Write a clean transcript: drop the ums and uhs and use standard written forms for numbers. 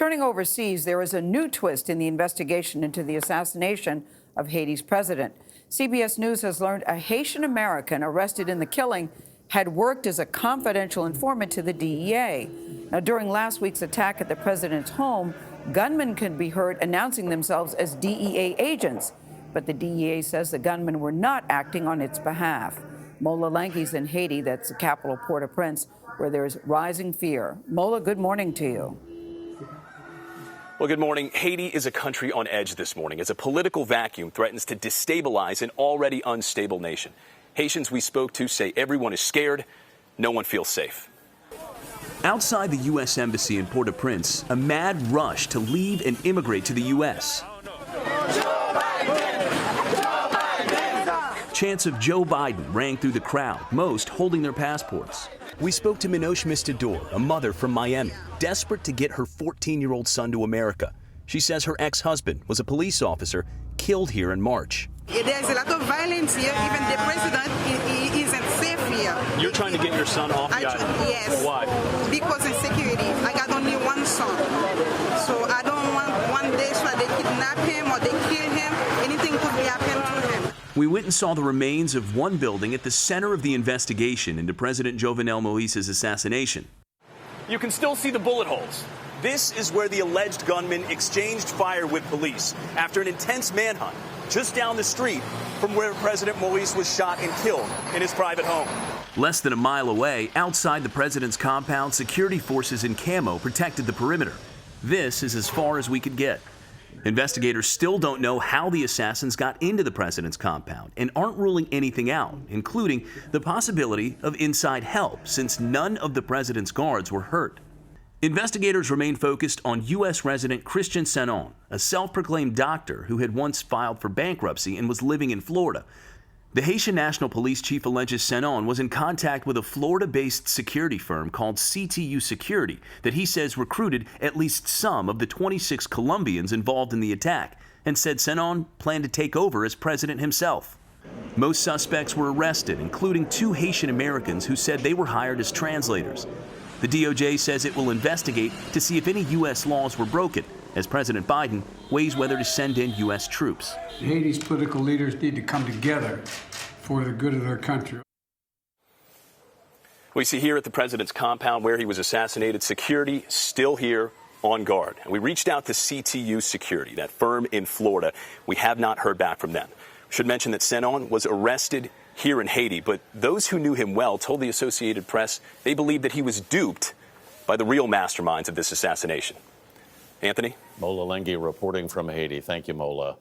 Turning overseas, there is a new twist in the investigation into the assassination of Haiti's president. CBS News has learned a Haitian American arrested in the killing had worked as a confidential informant to the DEA. Now, during last week's attack at the president's home, gunmen could be heard announcing themselves as DEA agents. But the DEA says the gunmen were not acting on its behalf. Mola Lenghi's in Haiti, that's the capital Port-au-Prince, where there's rising fear. Mola, good morning to you. Well, good morning. Haiti is a country on edge this morning as a political vacuum threatens to destabilize an already unstable nation. Haitians we spoke to say everyone is scared, no one feels safe. Outside the U.S. Embassy in Port-au-Prince, a mad rush to leave and immigrate to the U.S. Chants of Joe Biden rang through the crowd, most holding their passports. We spoke to Minoche Mistador, a mother from Miami, desperate to get her 14-year-old son to America. She says her ex-husband was a police officer killed here in March. There's a lot of violence here. Even the president isn't safe here. You're trying to get your son off the island? Yes. Why? Because of security. I got only one son. So I don't want one day so they kidnap him or they kill him. Anything could be happening to him. We went and saw the remains of one building at the center of the investigation into President Jovenel Moïse's assassination. You can still see the bullet holes. This is where the alleged gunman exchanged fire with police after an intense manhunt just down the street from where President Moïse was shot and killed in his private home. Less than a mile away, outside the president's compound, security forces in camo protected the perimeter. This is as far as we could get. Investigators still don't know how the assassins got into the president's compound and aren't ruling anything out, including the possibility of inside help, since none of the president's guards were hurt. Investigators remain focused on U.S. resident Christian Sanon, a self-proclaimed doctor who had once filed for bankruptcy and was living in Florida. The Haitian National Police chief alleges Sanon was in contact with a Florida-based security firm called CTU Security that he says recruited at least some of the 26 Colombians involved in the attack, and said Sanon planned to take over as president himself. Most suspects were arrested, including 2 Haitian Americans who said they were hired as translators. The DOJ says it will investigate to see if any U.S. laws were broken, as President Biden weighs whether to send in U.S. troops. Haiti's political leaders need to come together for the good of their country. We see here at the president's compound where he was assassinated, security still here on guard. And we reached out to CTU Security, that firm in Florida. We have not heard back from them. We should mention that Sanon was arrested here in Haiti, but those who knew him well told the Associated Press they believed that he was duped by the real masterminds of this assassination. Anthony? Mola Lenghi reporting from Haiti. Thank you, Mola.